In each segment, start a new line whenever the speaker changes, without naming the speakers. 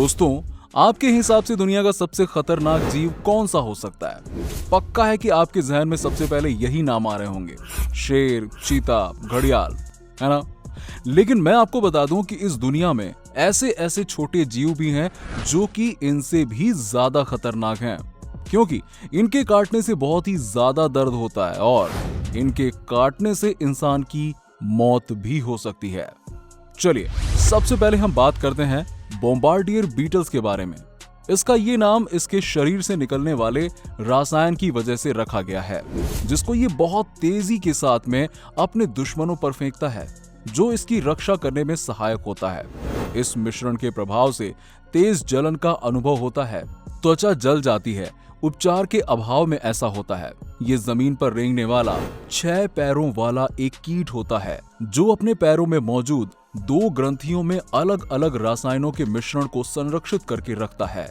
दोस्तों, आपके हिसाब से दुनिया का सबसे खतरनाक जीव कौन सा हो सकता है? पक्का है कि आपके जहन में सबसे पहले यही नाम आ रहे होंगे, शेर, चीता, घड़ियाल, है ना? लेकिन मैं आपको बता दूं कि इस दुनिया में ऐसे ऐसे छोटे जीव भी हैं जो कि इनसे भी ज्यादा खतरनाक हैं, क्योंकि इनके काटने से बहुत ही ज्यादा दर्द होता है और इनके काटने से इंसान की मौत भी हो सकती है। चलिए, सबसे पहले हम बात करते हैं बॉम्बार्डियर बीटल्स के बारे में। इसका ये नाम इसके शरीर से निकलने वाले रसायन की वजह से रखा गया है, जिसको ये बहुत तेजी के साथ में अपने दुश्मनों पर फेंकता है, जो इसकी रक्षा करने में सहायक होता है। इस मिश्रण के प्रभाव से तेज जलन का अनुभव होता है, त्वचा जल जाती है। उपचार के अभाव में ऐसा होता है। ये जमीन पर रेंगने वाला 6 पैरों वाला एक कीट होता है, जो अपने पैरों में मौजूद 2 ग्रंथियों में अलग अलग रसायनों के मिश्रण को संरक्षित करके रखता है।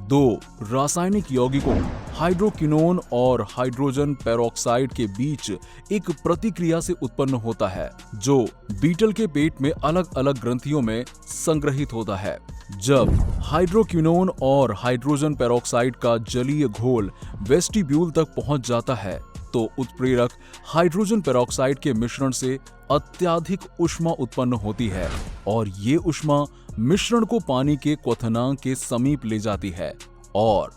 2 रासायनिक यौगिकों हाइड्रोक्विनोन और हाइड्रोजन पेरोक्साइड के बीच एक प्रतिक्रिया से उत्पन्न होता है, जो बीटल के पेट में अलग अलग ग्रंथियों में संग्रहित होता है। जब हाइड्रोक्विनोन और हाइड्रोजन पेरोक्साइड का जलीय घोल वेस्टिब्यूल तक पहुंच जाता है, तो उत्प्रेरक हाइड्रोजन पेरोक्साइड के मिश्रण से अत्यधिक ऊष्मा उत्पन्न होती है और ये ऊष्मा मिश्रण को पानी के क्वथनांक के समीप ले जाती है और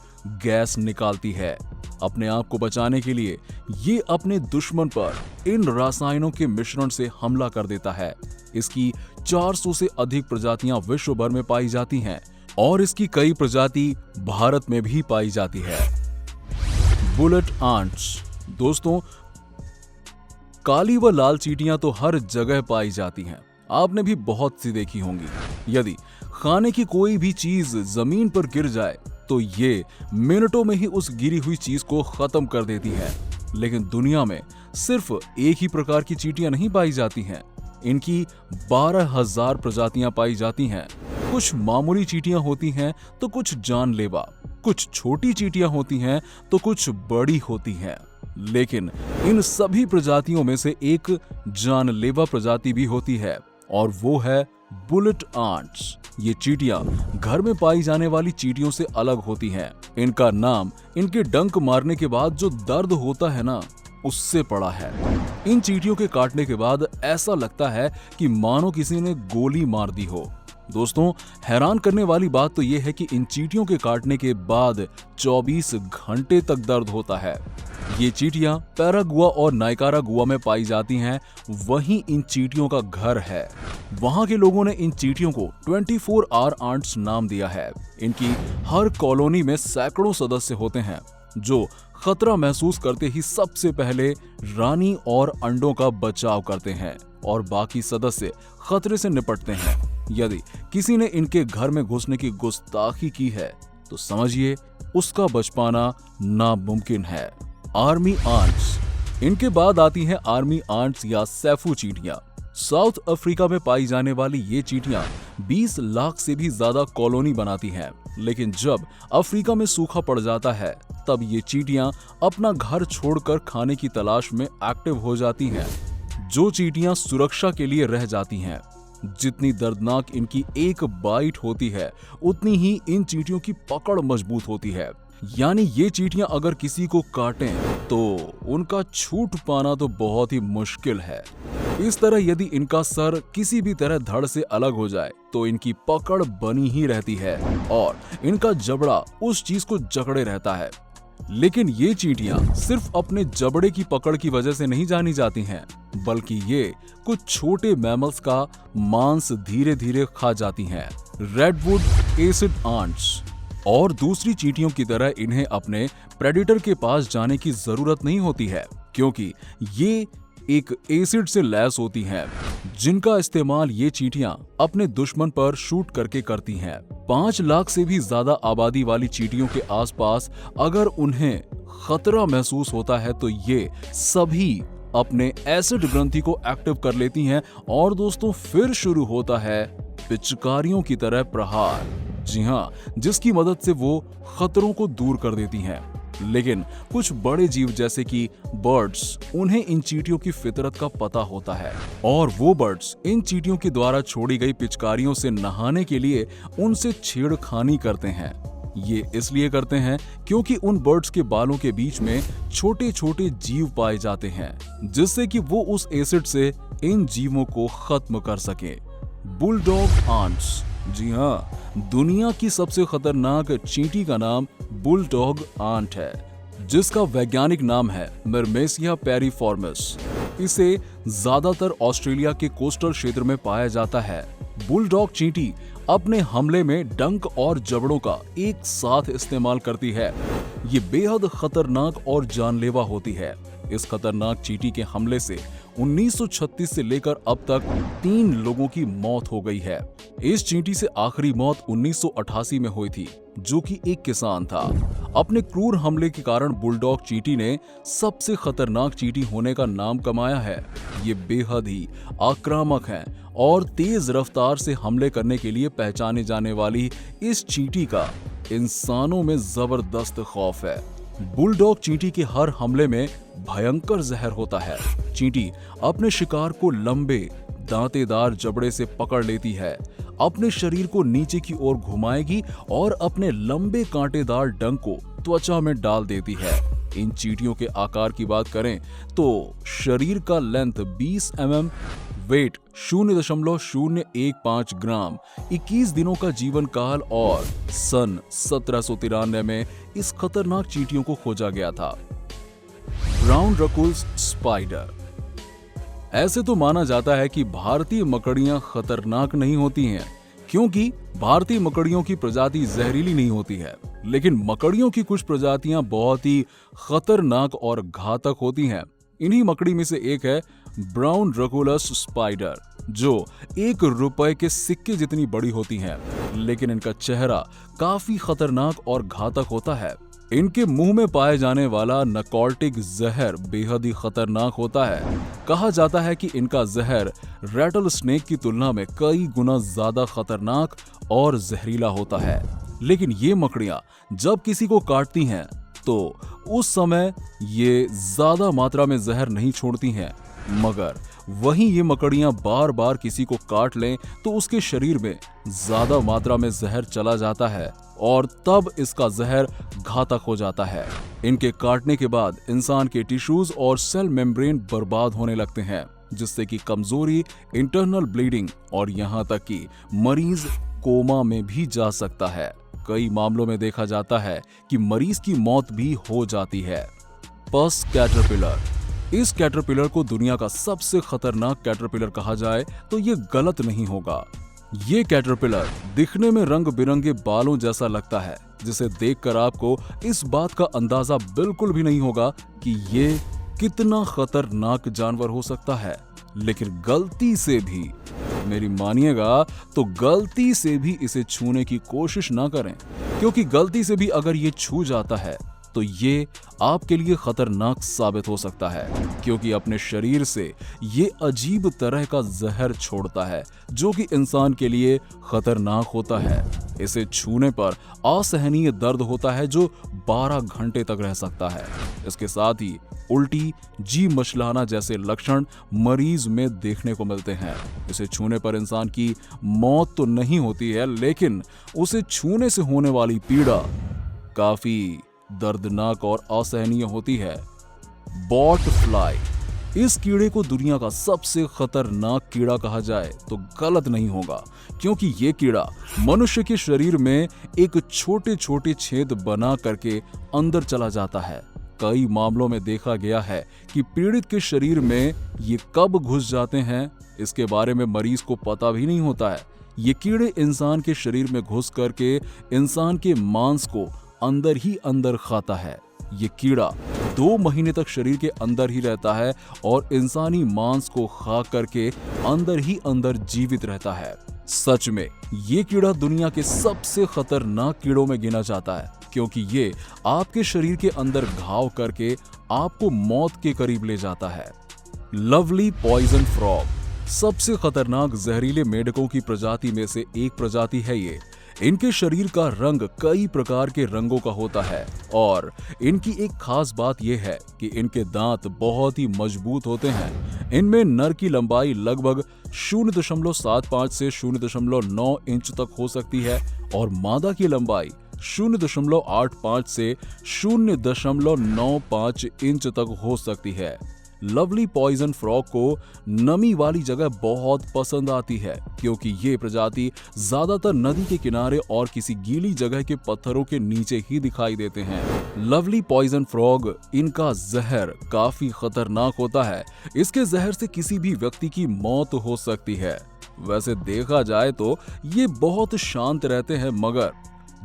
गैस निकालती है। अपने आप को बचाने के लिए ये अपने दुश्मन पर इन रसायनों के मिश्रण से हमला कर देता है। इसकी 400 से अधिक प्रजातियां विश्व भर में पाई जाती हैं और इसकी कई प्रजाति भारत में भी पाई जाती है। Bullet ants. दोस्तों, काली व लाल चींटियां तो हर जगह पाई जाती हैं। आपने भी बहुत सी देखी होंगी। यदि खाने की कोई भी चीज जमीन पर गिर जाए तो ये मिनटों में ही उस गिरी हुई चीज को खत्म कर देती है। लेकिन दुनिया में सिर्फ एक ही प्रकार की चींटियां नहीं पाई जाती हैं। इनकी 12,000 प्रजातियां पाई जाती हैं। कुछ मामूली चींटियां होती हैं तो कुछ जानलेवा, कुछ छोटी चींटियां होती हैं तो कुछ बड़ी होती हैं। लेकिन इन सभी प्रजातियों में से एक जानलेवा प्रजाति भी होती है और वो है बुलेट आंट्स। ये चींटियां घर में पाई जाने वाली चींटियों से अलग होती हैं। इनका नाम इनके डंक मारने के बाद जो दर्द होता है ना, उससे पड़ा है। इन चींटियों के काटने के बाद ऐसा लगता है कि मानो किसी ने गोली मार दी हो। दोस्तों, हैरान करने वाली बात तो यह है कि इन चींटियों के काटने के बाद 24 घंटे तक दर्द होता है। ये चींटियां पैरागुआ और नाइकारागुआ में पाई जाती हैं। वहीं इन चींटियों का घर है। वहां के लोगों ने इन चींटियों को 24 आवर आंट्स नाम दिया है। इनकी हर कॉलोनी में सैकड़ों सदस्य होते हैं, जो खतरा महसूस करते ही सबसे पहले रानी और अंडों का बचाव करते हैं और बाकी सदस्य खतरे से निपटते हैं। यदि किसी ने इनके घर में घुसने की गुस्ताखी की है तो समझिए उसका बच पाना नामुमकिन है। Army ants. इनके बाद आती हैं आर्मी आंट्स या सैफू चींटियां। साउथ अफ्रीका में पाई जाने वाली ये चींटियां 20 लाख से भी ज्यादा कॉलोनी बनाती हैं। लेकिन जब अफ्रीका में सूखा पड़ जाता है, तब ये चींटियां अपना घर छोड़कर खाने की तलाश में एक्टिव हो जाती हैं। जो चींटियां सुरक्षा के लिए रह जाती हैं। जितनी दर्दनाक इनकी एक बाइट होती है, उतनी ही इन चींटियों की पकड़ मजबूत होती है। यानी ये चींटियां अगर किसी को काटें तो उनका छूट पाना तो बहुत ही मुश्किल है। इस तरह यदि इनका सर किसी भी तरह धड़ से अलग हो जाए तो इनकी पकड़ बनी ही रहती है और इनका जबड़ा उस चीज को जकड़े रहता है। लेकिन ये चींटियां सिर्फ अपने जबड़े की पकड़ की वजह से नहीं जानी जाती हैं, बल्कि ये कुछ छोटे मैमल्स का मांस धीरे धीरे खा जाती हैं। Redwood acid ants. और दूसरी चींटियों की तरह इन्हें अपने प्रेडेटर के पास जाने की जरूरत नहीं होती है, क्योंकि ये एक एसिड से लैस होती हैं, जिनका इस्तेमाल ये चींटियां अपने दुश्मन पर शूट करके करती हैं। 5 लाख से भी ज्यादा आबादी वाली चींटियों के आसपास अगर उन्हें खतरा महसूस होता है तो ये सभी अपने एसिड ग्रंथि को एक्टिव कर लेती हैं और दोस्तों फिर शुरू होता है पिचकारियों की तरह प्रहार। जी हाँ, जिसकी मदद से वो खतरों को दूर कर देती हैं। लेकिन कुछ बड़े जीव जैसे कि बर्ड्स, उन्हें इन चींटियों की फितरत का पता होता है और वो बर्ड्स इन चींटियों के द्वारा छोड़ी गई पिचकारियों से नहाने के लिए उनसे छेड़खानी करते हैं। ये इसलिए करते हैं क्योंकि उन बर्ड्स के बालों के बीच में छोटे छोटे जीव पाए जाते हैं, जिससे कि वो उस एसिड से इन जीवों को खत्म कर सके। बुलडॉग आंट्स, जी हाँ, दुनिया की सबसे खतरनाक चींटी का नाम बुलडॉग आंट है, जिसका वैज्ञानिक नाम है मिरमेसिया पेरिफॉर्मिस। इसे ज्यादातर ऑस्ट्रेलिया के कोस्टल क्षेत्र में पाया जाता है। बुलडॉग चींटी अपने हमले में डंक और जबड़ों का एक साथ इस्तेमाल करती है। ये बेहद खतरनाक और जानलेवा होती है। इस खतरनाक चींटी के हमले से 1936 से लेकर अब तक 3 लोगों की मौत हो गई है। इस चींटी से आखिरी मौत 1988 में हुई थी, जो कि एक किसान था। अपने क्रूर हमले के कारण बुलडॉग चींटी ने सबसे खतरनाक चींटी होने का नाम कमाया है। ये बेहद ही आक्रामक हैं और तेज रफ्तार से हमले करने के लिए पहचाने जाने वाली इस चींटी का इंसानों में जबरदस्त खौफ है। बुलडॉग चींटी के हर हमले में भयंकर जहर होता है। चींटी अपने शिकार को लंबे दांतेदार जबड़े से पकड़ लेती है, अपने शरीर को नीचे की ओर घुमाएगी और अपने लंबे कांटेदार डंक को त्वचा में डाल देती है। इन चींटियों के आकार की बात करें तो शरीर का लेंथ 20 mm, वेट 0.015 ग्राम, 21 दिनों का जीवन काल और सन 1793 में इस खतरनाक चींटियों को खोजा गया था। Brown recluse spider. ऐसे तो माना जाता है कि भारतीय मकड़ियां खतरनाक नहीं होती हैं, क्योंकि भारतीय मकड़ियों की प्रजाति जहरीली नहीं होती है। लेकिन मकड़ियों की कुछ प्रजातियां बहुत ही खतरनाक और घातक होती हैं। इन्हीं मकड़ी में से एक है ब्राउन रकुलस स्पाइडर, जो ₹1 के सिक्के जितनी बड़ी होती हैं, लेकिन इनका चेहरा काफी खतरनाक और घातक होता है। इनके मुंह में पाए जाने वाला नकोटिक जहर बेहद ही खतरनाक होता है। कहा जाता है कि इनका जहर रैटल स्नेक की तुलना में कई गुना ज्यादा खतरनाक और जहरीला होता है। लेकिन ये मकड़ियां जब किसी को काटती हैं तो उस समय ये ज्यादा मात्रा में जहर नहीं छोड़ती हैं, मगर वहीं ये मकड़ियां बार बार किसी को काट लें तो उसके शरीर में ज्यादा मात्रा में जहर चला जाता है और तब इसका जहर घातक हो जाता है। इनके काटने के बाद इंसान के टिश्यूज और सेल मेम्ब्रेन बर्बाद होने लगते हैं, जिससे कि कमजोरी, इंटरनल ब्लीडिंग और यहाँ तक कि मरीज कोमा में भी जा सकता है। कई मामलों में देखा जाता है कि मरीज की मौत भी हो जाती है। पस कैटरपिलर। इस कैटरपिलर को दुनिया का सबसे खतरनाक कैटरपिलर कहा जाए तो ये गलत नहीं होगा। ये कैटरपिलर दिखने में रंग बिरंगे बालों जैसा लगता है, जिसे देखकर आपको इस बात का अंदाजा बिल्कुल भी नहीं होगा कि ये कितना खतरनाक जानवर हो सकता है। लेकिन गलती से भी, मेरी मानिएगा तो गलती से भी इसे छूने की कोशिश ना करें, क्योंकि गलती से भी अगर ये छू जाता है तो ये आपके लिए खतरनाक साबित हो सकता है, क्योंकि अपने शरीर से ये अजीब तरह का जहर छोड़ता है जो कि इंसान के लिए खतरनाक होता है। इसे छूने पर असहनीय दर्द होता है जो 12 घंटे तक रह सकता है। इसके साथ ही उल्टी, जी मचलाना जैसे लक्षण मरीज में देखने को मिलते हैं। इसे छूने पर इंसान की मौत तो नहीं होती है, लेकिन उसे छूने से होने वाली पीड़ा काफी दर्दनाक और असहनीय होती है। Bot fly. इस कीड़े को दुनिया का सबसे खतरनाक कीड़ा कहा जाए तो गलत नहीं होगा, क्योंकि ये कीड़ा मनुष्य के शरीर में एक छोटे छोटे छेद बना करके अंदर चला जाता है। कई मामलों में देखा गया है कि पीड़ित के शरीर में ये कब घुस जाते हैं इसके बारे में मरीज को पता भी नहीं होता है। ये कीड़े इंसान के शरीर में घुस करके इंसान के मांस को अंदर ही अंदर खाता है। ये कीड़ा 2 महीने तक शरीर के अंदर ही रहता है और इंसानी मांस को खा करके अंदर ही अंदर जीवित रहता है। सच में ये कीड़ा दुनिया के सबसे खतरनाक कीड़ों में गिना जाता है, क्योंकि ये आपके शरीर के अंदर घाव करके आपको मौत के करीब ले जाता है। Lovely poison frog. सबसे खतरनाक जहरीले मेंढकों की प्रजाति में से एक प्रजाति है ये। इनके शरीर का रंग कई प्रकार के रंगों का होता है और इनकी एक खास बात यह है कि इनके दांत बहुत ही मजबूत होते हैं। इनमें नर की लंबाई लगभग 0.75 से 0.9 इंच तक हो सकती है और मादा की लंबाई 0.85 से 0.95 इंच तक हो सकती है। लवली पॉइजन फ्रॉग को नमी वाली जगह बहुत पसंद आती है क्योंकि ये प्रजाति ज्यादातर नदी के किनारे और किसी गीली जगह के पत्थरों के नीचे ही दिखाई देते हैं। लवली पॉइजन फ्रॉग, इनका जहर काफी खतरनाक होता है। इसके जहर से किसी भी व्यक्ति की मौत हो सकती है। वैसे देखा जाए तो ये बहुत शांत रहते हैं, मगर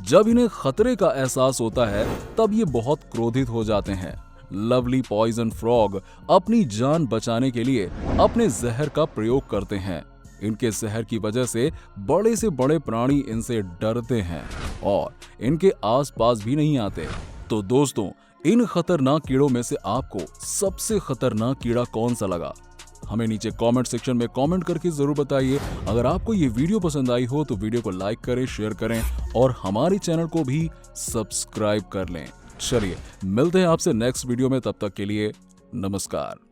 जब इन्हें खतरे का एहसास होता है तब ये बहुत क्रोधित हो जाते हैं। लवली पॉइजन फ्रॉग अपनी जान बचाने के लिए अपने जहर का प्रयोग करते हैं। इनके जहर की वजह से बड़े प्राणी इनसे डरते हैं और इनके आसपास भी नहीं आते। तो दोस्तों, इन खतरनाक कीड़ों में से आपको सबसे खतरनाक कीड़ा कौन सा लगा? हमें नीचे कमेंट सेक्शन में कमेंट करके जरूर बताइए। अगर आपको ये वीडियो पसंद आई हो तो वीडियो को लाइक करें, शेयर करें और हमारे चैनल को भी सब्सक्राइब कर लें। चलिए मिलते हैं आपसे नेक्स्ट वीडियो में, तब तक के लिए नमस्कार।